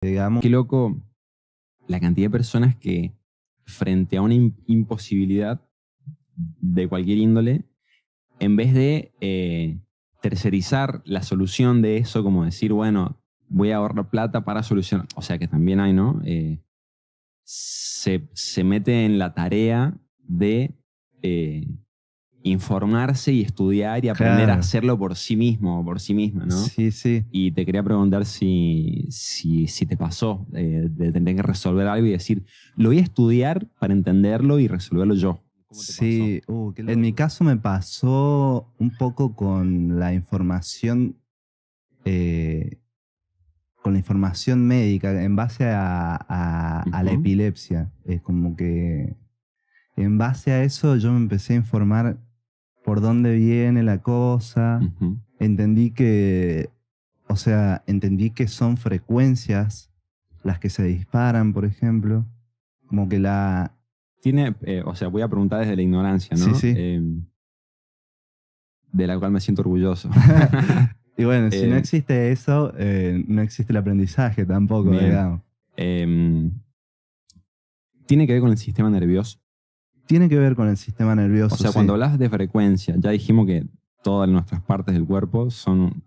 digamos. Qué loco la cantidad de personas que frente a una imposibilidad de cualquier índole, en vez de tercerizar la solución de eso, como decir, bueno, voy a ahorrar plata para solucionar, o sea que también hay, ¿no? Se mete en la tarea de informarse y estudiar y aprender a Claro, hacerlo por sí mismo o por sí misma, ¿no? sí, sí. Y te quería preguntar si te pasó de tener que resolver algo y decir, lo voy a estudiar para entenderlo y resolverlo yo. ¿Cómo te pasó? Sí, en mi caso me pasó un poco eh, con la información médica en base a la Ujú, epilepsia. Es como que en base a eso yo me empecé a informar por dónde viene la cosa. ujú. Entendí que, o sea, entendí que son frecuencias las que se disparan, por ejemplo. Como que la... Tiene, o sea, voy a preguntar desde la ignorancia, Sí, ¿no? sí. De la cual me siento orgulloso. Y bueno, si no Eh, existe eso, no existe el aprendizaje tampoco, bien. digamos. Em, Tiene que ver con el sistema nervioso. Tiene que ver con el sistema O nervioso, sea, sí. cuando hablas de frecuencia, ya dijimos que todas nuestras partes del cuerpo son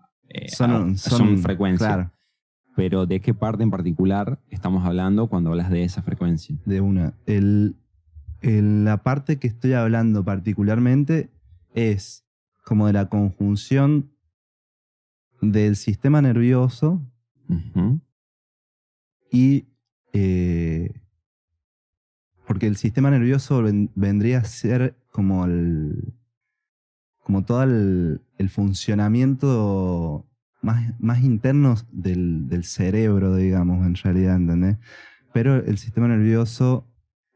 frecuencia. Claro, Pero ¿de qué parte en particular estamos hablando cuando hablas de esa frecuencia? de una. La parte que estoy hablando particularmente es como de la conjunción del sistema nervioso Ujú, y... porque el sistema nervioso vendría a ser como todo el funcionamiento más interno del cerebro, digamos, en realidad, ¿entendés? Pero el sistema nervioso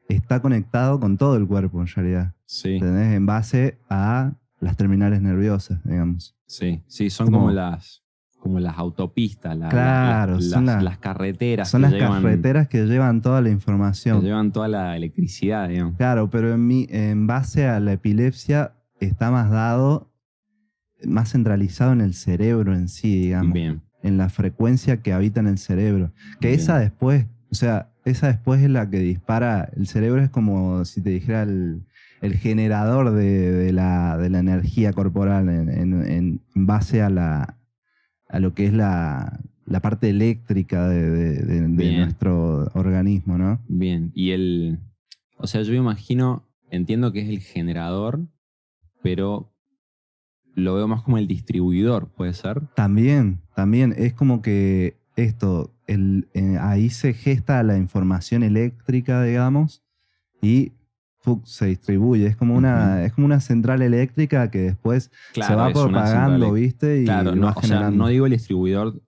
está conectado con todo el cuerpo, en realidad, sí, ¿entendés? En base a las terminales nerviosas, digamos. sí, sí, son Como, como las autopistas, claro, las carreteras son que las carreteras que llevan toda la que información. llevan toda la electricidad, digamos. Claro, pero en base a la epilepsia está más dado, más centralizado en el cerebro en sí, digamos, Bien, en la frecuencia que habita en el cerebro. Que esa bien, después, o sea, esa después es la que dispara. El cerebro es como si te dijera el generador de la energía corporal en base a lo que es la parte eléctrica de bien, nuestro organismo, ¿no? bien. O sea, yo me imagino, entiendo que es el generador, pero lo veo más como el distribuidor, ¿puede ser? También es como que ahí se gesta la información eléctrica, digamos, y se distribuye. Ujú. Es como una central eléctrica que después se Claro, va es una central. propagando, ¿viste? Claro, Y no, va o sea, no generando. digo el distribuidor,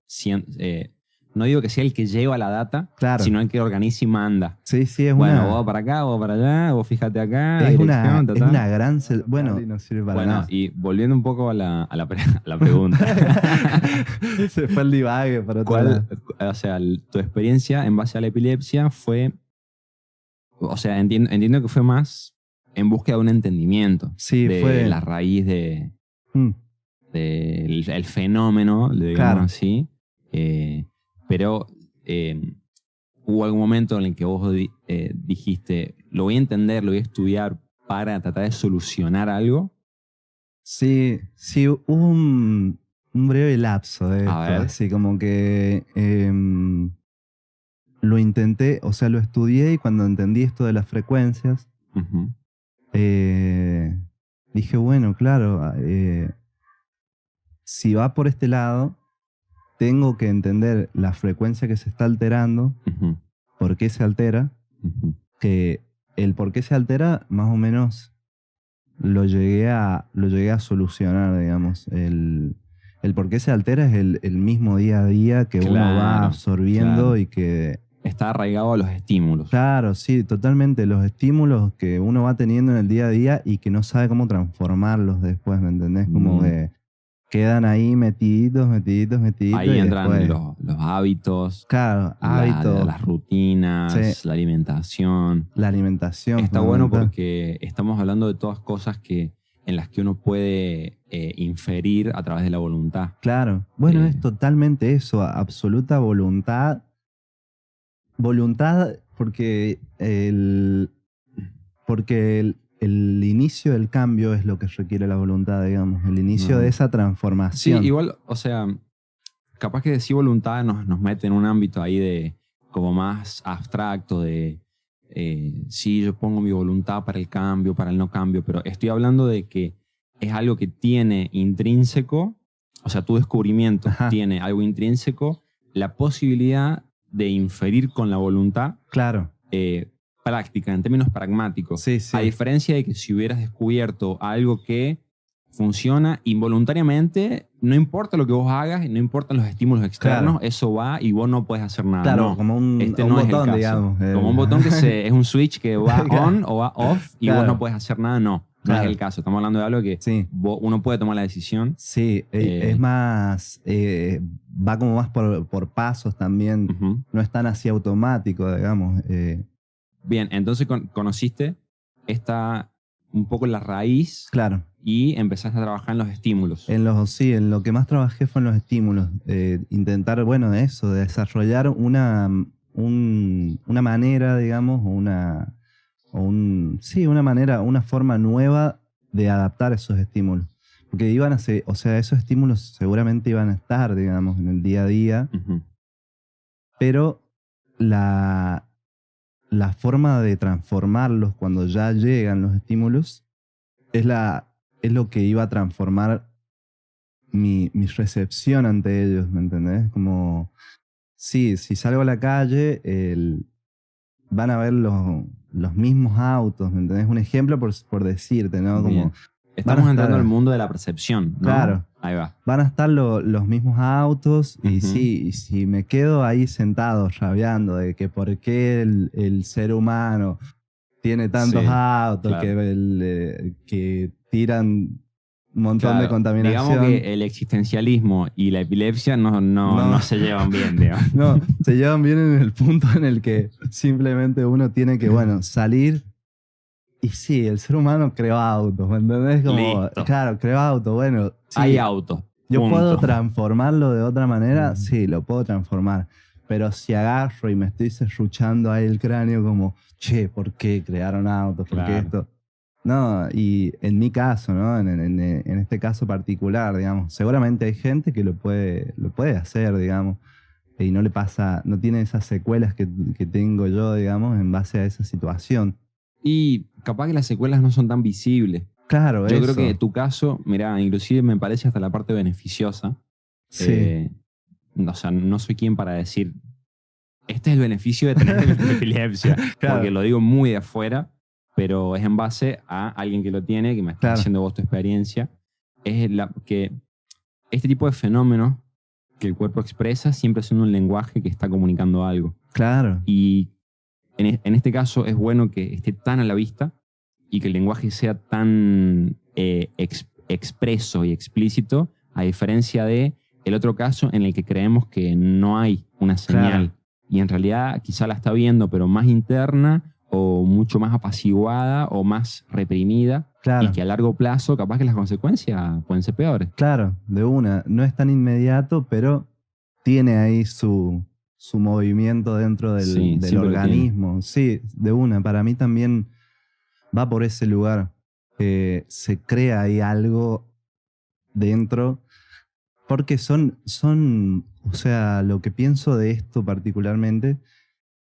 no digo que sea el que lleva la data, Claro, sino el que organiza y manda. sí, sí, Bueno, vos para acá, vos para allá, vos fíjate acá, la dirección, ta, es ta. una bueno, y no sirve para Bueno, nada. y volviendo un poco a la pregunta. Se fue el divague para otro ¿Cuál, lado. o sea, tu experiencia en base a la epilepsia fue, o sea, entiendo que fue más en búsqueda de un entendimiento Sí, de fue. la raíz mm, del el fenómeno, digamos claro. así, eh, pero hubo algún momento en el que vos dijiste, lo voy a entender, lo voy a estudiar para tratar de solucionar algo. Sí, sí, hubo un breve lapso de A esto, ver. así como que lo intenté, o sea, lo estudié y cuando entendí esto de las frecuencias, Ujú, eh, dije, bueno, claro, si va por este lado, tengo que entender la frecuencia que se está alterando, ujú, por qué se altera, ujú. que el por qué se altera, más o menos lo llegué a solucionar, digamos. El por qué se altera es el mismo día a día que uno va Claro, absorbiendo claro. y que, Está arraigado a los estímulos. claro, sí, totalmente los estímulos que uno va teniendo en el día a día y que no sabe cómo transformarlos después, ¿me entendés? Como Bien. que quedan ahí metiditos, metiditos, metiditos Ahí y entran después, los hábitos, claro, hábitos, las sí, rutinas, la alimentación. la alimentación Está bueno fundamental. porque estamos hablando de todas cosas en las que uno puede inferir a través de la voluntad. Claro, bueno, Eh, es totalmente eso, absoluta voluntad voluntad, porque el inicio del cambio es lo que requiere la voluntad, digamos, el inicio de esa Sí, transformación. igual, o sea, capaz que decir voluntad nos mete en un ámbito ahí de como más abstracto de sí, yo pongo mi voluntad para el cambio, para el no cambio, pero estoy hablando de que es algo que tiene intrínseco, o sea, tu descubrimiento Ajá. tiene algo intrínseco, la posibilidad de inferir con la voluntad Claro, práctica, en términos pragmáticos, sí, sí. a diferencia de que si hubieras descubierto algo que funciona involuntariamente, no importa lo que vos hagas, no importan los estímulos externos, Claro. eso va y vos no puedes hacer nada. Claro, No, como un no es el botón, caso. digamos. Como un botón que es un switch que va on o va off y vos no Claro, puedes hacer nada, no. No es claro. el caso. Estamos hablando de algo que Sí, uno puede tomar la decisión. sí, es más, va como más por pasos también, Ujú. no es tan así automático, digamos. Bien, entonces conociste un poco la raíz Claro, y empezaste a trabajar en los estímulos. sí, en lo que más trabajé fue en los estímulos, intentar, bueno, eso, desarrollar una manera, digamos, sí, una manera, una forma nueva de adaptar esos estímulos. Porque o sea, esos estímulos seguramente iban a estar, digamos, en el día a día, Ujú. pero la forma de transformarlos cuando ya llegan los estímulos es, es lo que iba a transformar mi recepción ante ellos, ¿me entendés? Como, sí, si salgo a la calle, van a ver los mismos autos, ¿me entendés? Un ejemplo por decirte, ¿no? Como Bien. van a Estamos entrando al estar, mundo de la percepción, ¿no? claro, Ahí va. van a estar los mismos autos y Ujú. sí, y si me quedo ahí sentado rabiando de que por qué el ser humano tiene tantos Sí, autos claro. que tiran un montón de Claro. Digamos contaminación. que el existencialismo y la epilepsia no No, se llevan bien, digamos. no, se llevan bien en el punto en el que simplemente uno tiene que, bueno, salir. Y sí, el ser humano creó autos, ¿me entendés? Como, Listo. claro, creó autos. Bueno, Hay sí, autos. yo puedo Punto. transformarlo de otra manera, Ujú. sí, lo puedo transformar. Pero si agarro y me estoy serruchando ahí el cráneo como, che, ¿por qué crearon autos? ¿Por qué Claro. esto? No, y en mi caso, ¿no? En este caso particular, digamos, seguramente hay gente que lo puede hacer, digamos, y no le pasa, no tiene esas secuelas que tengo yo, digamos, en base a esa situación. Y capaz que las secuelas no son tan visibles. Claro, Yo creo que eso, tu caso, mira, inclusive me parece hasta la parte beneficiosa. sí, Eh, o sea, no soy quien para decir, este es el beneficio de tener epilepsia, porque claro, lo digo muy de afuera, pero es en base a alguien que lo tiene, que me estás claro, diciendo vos tu experiencia. Que este tipo de fenómenos que el cuerpo expresa siempre son un lenguaje que está comunicando algo. claro, Y en este caso es bueno que esté tan a la vista y que el lenguaje sea tan expreso y explícito, a diferencia de el otro caso en el que creemos que no hay una claro, señal y en realidad quizá la está viendo, pero más interna o mucho más apaciguada o más reprimida y claro. que a largo plazo capaz que las consecuencias pueden ser peores. Claro, de una. No es tan inmediato, pero tiene ahí su movimiento dentro Sí, del siempre lo tiene. organismo. Sí, de una. Para mí también va por ese lugar. Se crea ahí algo dentro. Porque o sea, lo que pienso de esto particularmente,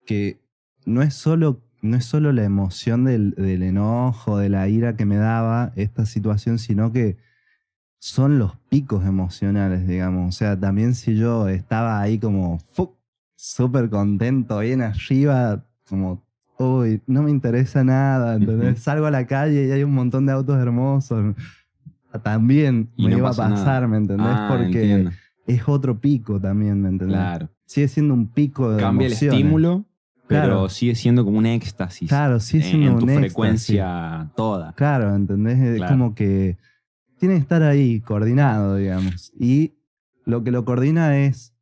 que no es solo la emoción del enojo, de la ira que me daba esta situación, sino que son los picos emocionales, digamos. O sea, también si yo estaba ahí como súper contento, bien arriba, como, uy, no me interesa nada, Ujú. ¿entendés? Salgo a la calle y hay un montón de autos hermosos. También Y me no iba a pasa nada. pasar, ¿me entendés? Ah, Porque entiendo. es otro pico también, ¿me entendés? Claro. Sigue siendo un pico de Cambia el emociones. estímulo, pero Claro, sigue siendo como un éxtasis claro, sigue siendo en tu un éxtasis. frecuencia toda. Claro, ¿entendés? Es Claro. como que tiene que estar ahí, coordinado, digamos. Y lo que lo coordina es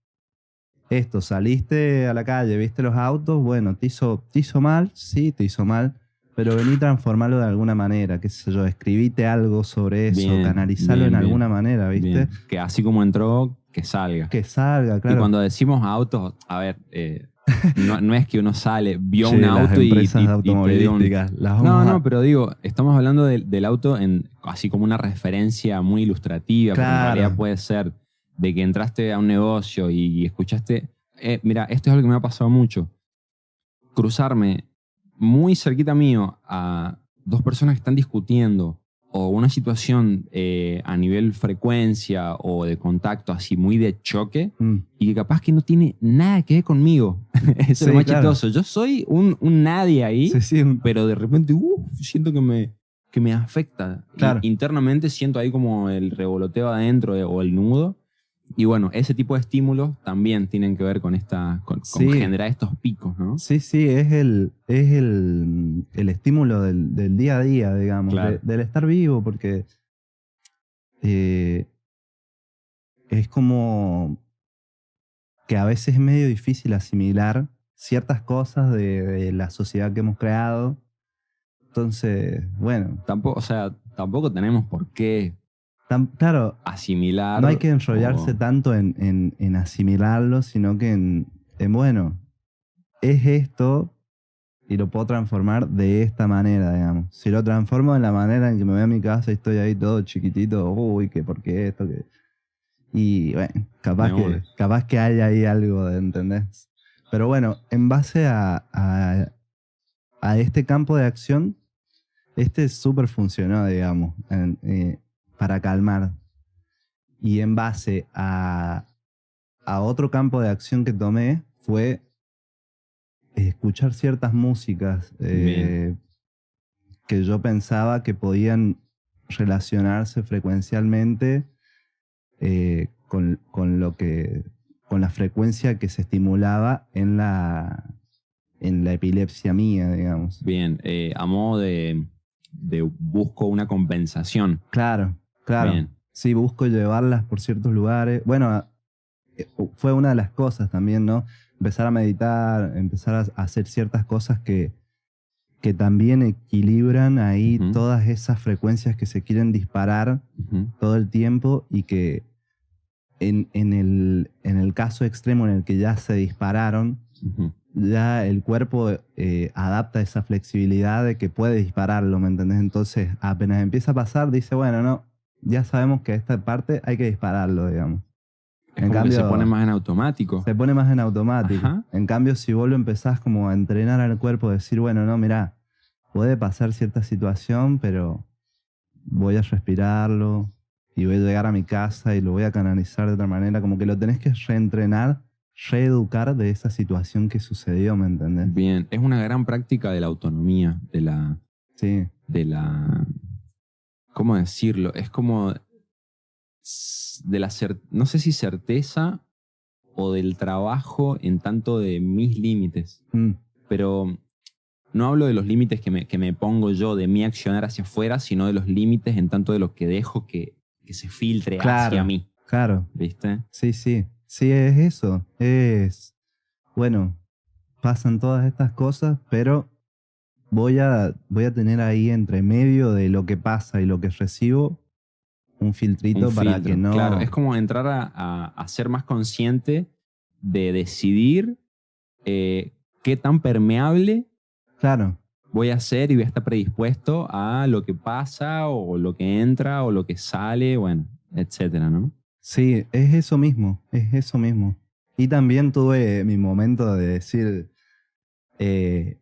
esto, saliste a la calle, viste los autos, bueno, te hizo mal, sí, te hizo mal, pero vení transformarlo de alguna manera, qué sé yo, escribite algo sobre eso, Bien, canalizalo en bien, alguna bien. manera, ¿viste? Bien. Que así como entró, que salga. Que salga, Y claro. cuando decimos autos, a ver, No es que uno sale, vio Che, un las auto empresas y te dio un... automovilísticas, las vamos No, a... no, pero digo, estamos hablando del auto así como una referencia muy ilustrativa, pero en realidad Claro, puede ser de que entraste a un negocio y escuchaste, mira, esto es algo que me ha pasado mucho, cruzarme muy cerquita mío a dos personas que están discutiendo o una situación a nivel frecuencia o de contacto así muy de choque mm, y que capaz que no tiene nada que ver conmigo. Eso es lo sí, más claro. chistoso. Yo soy un nadie Sí, ahí, sí, pero de repente siento que me afecta. Y claro. internamente siento ahí como el revoloteo adentro o el nudo. Y bueno, ese tipo de estímulos también tienen que ver con con Sí, generar estos picos, ¿no? sí, sí, el estímulo del día a día, digamos, Claro. del estar vivo, porque eh, es como que a veces es medio difícil asimilar ciertas cosas de la sociedad que hemos creado. Entonces, bueno, Tampoco, o sea, tampoco tenemos por qué claro, no hay asimilar que enrollarse o... tanto en asimilarlo, sino que bueno, es esto y lo puedo transformar de esta manera, digamos. Si lo transformo de la manera en que me voy a mi casa y estoy ahí todo chiquitito, uy, que por qué esto, que... Y bueno, de una. capaz que hay ahí algo, ¿entendés? Pero bueno, en base a este campo de acción, este súper funcionó, digamos, para calmar. Y en base a otro campo de acción que tomé fue escuchar ciertas músicas Bien. que yo pensaba que podían relacionarse frecuencialmente con con la frecuencia que se estimulaba en la epilepsia mía, digamos. Bien. A modo de busco una compensación. Claro, claro. Bien. Sí, busco llevarlas por ciertos lugares. Bueno, fue una de las cosas también, ¿no? Empezar a meditar, empezar a hacer ciertas cosas que también equilibran ahí Ujú, todas esas frecuencias que se quieren disparar ujú, todo el tiempo y que en el caso extremo en el que ya se dispararon, ujú. ya el cuerpo adapta esa flexibilidad de que puede dispararlo, ¿me entendés? Entonces, apenas empieza a pasar, dice, bueno, no, ya sabemos que esta parte hay que dispararlo, digamos. Es En como que se pone cambio, más en automático. se pone más en automático. Ajá. En cambio, si vos lo empezás como a entrenar al cuerpo, decir, bueno, no, mirá, puede pasar cierta situación, pero voy a respirarlo y voy a llegar a mi casa y lo voy a canalizar de otra manera, como que lo tenés que reentrenar, reeducar de esa situación que sucedió, ¿me entendés? Bien. Es una gran práctica de la autonomía, Sí, de la, ¿cómo decirlo? Es como de la, no sé si certeza o del trabajo en tanto de mis límites, mm, pero no hablo de los límites que me pongo yo de mi accionar hacia afuera, sino de los límites en tanto de lo que dejo que se filtre hacia claro, mí, claro, ¿viste? sí, sí, sí, es eso, bueno, pasan todas estas cosas, pero voy a tener ahí entre medio de lo que pasa y lo que recibo un Un filtrito para que filtro, claro, es no, como entrar a ser más consciente de decidir qué tan permeable claro, voy a ser y voy a estar predispuesto a lo que pasa o lo que entra o lo que sale, bueno, etcétera, ¿no? sí, es eso mismo, es eso mismo. Y también tuve mi momento de decir, eh,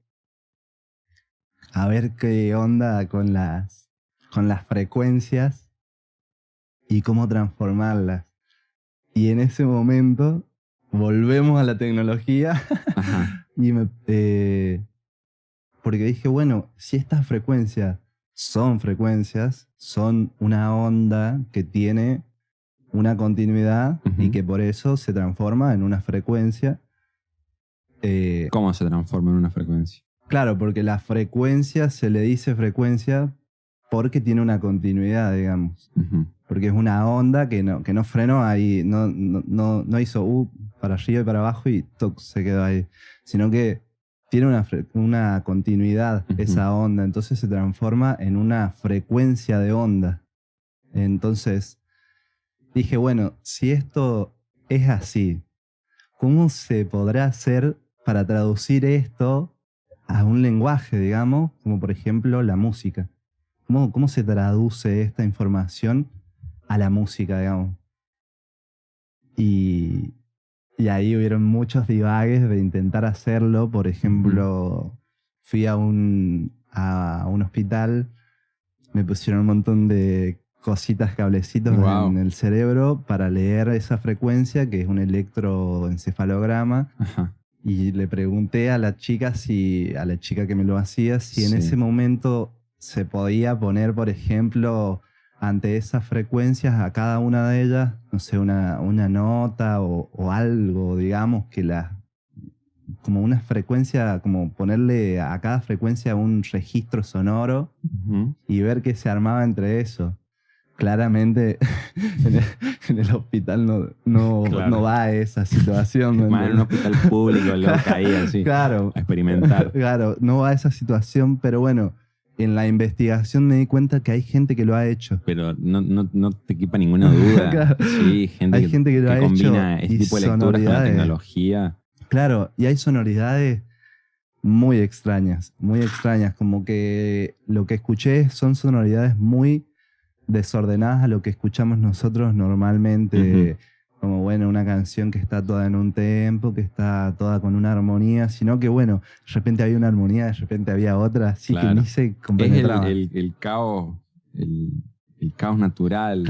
a ver qué onda con las frecuencias y cómo transformarlas. Y en ese momento volvemos a la tecnología Ajá. y porque dije, bueno, si estas frecuencias, son una onda que tiene una continuidad y Ujú. que por eso se transforma en una frecuencia. eh, ¿Cómo se transforma en una frecuencia? claro, porque la frecuencia se le dice frecuencia porque tiene una continuidad, digamos. Ujú. Porque es una onda que no frenó ahí, no hizo para arriba y para abajo y toc, se quedó ahí. Sino que tiene una continuidad Ujú. esa onda, entonces se transforma en una frecuencia de onda. Entonces dije, bueno, si esto es así, ¿cómo se podrá hacer para traducir esto a un lenguaje, digamos, como por ejemplo la música. ¿Cómo se traduce esta información a la música, digamos? Y, y ahí hubieron muchos divagues de intentar hacerlo. Por ejemplo, fui a un hospital, me pusieron un montón de cositas, cablecitos Wow. en el cerebro para leer esa frecuencia, que es un electroencefalograma. Ajá. Y le pregunté a la chica a la chica que me lo hacía, si en Sí. ese momento se podía poner, por ejemplo, ante esas frecuencias a cada una de ellas, no sé, una nota o algo, digamos, como una frecuencia, como ponerle a cada frecuencia un registro sonoro Ujú. y ver qué se armaba entre eso. Claramente en el hospital no Claro. va a esa situación. ¿me Más en un entendés? hospital público, loca ahí así, Claro, a experimentar. claro, no va a esa situación, pero bueno, en la investigación me di cuenta que hay gente que lo ha hecho. Pero no te quepa ninguna duda. Claro. Sí, gente Hay gente que lo que ha hecho combina este y tipo de lecturas con la sonoridades. tecnología. Claro, y hay sonoridades muy extrañas, como que lo que escuché son sonoridades muy desordenadas a lo que escuchamos nosotros normalmente, como bueno, una canción que está toda en un tempo, que está toda con una armonía, sino que bueno, de repente había una armonía, de repente había otra, así que Claro. ni se Es compenetraba. el caos, el caos natural. Claro.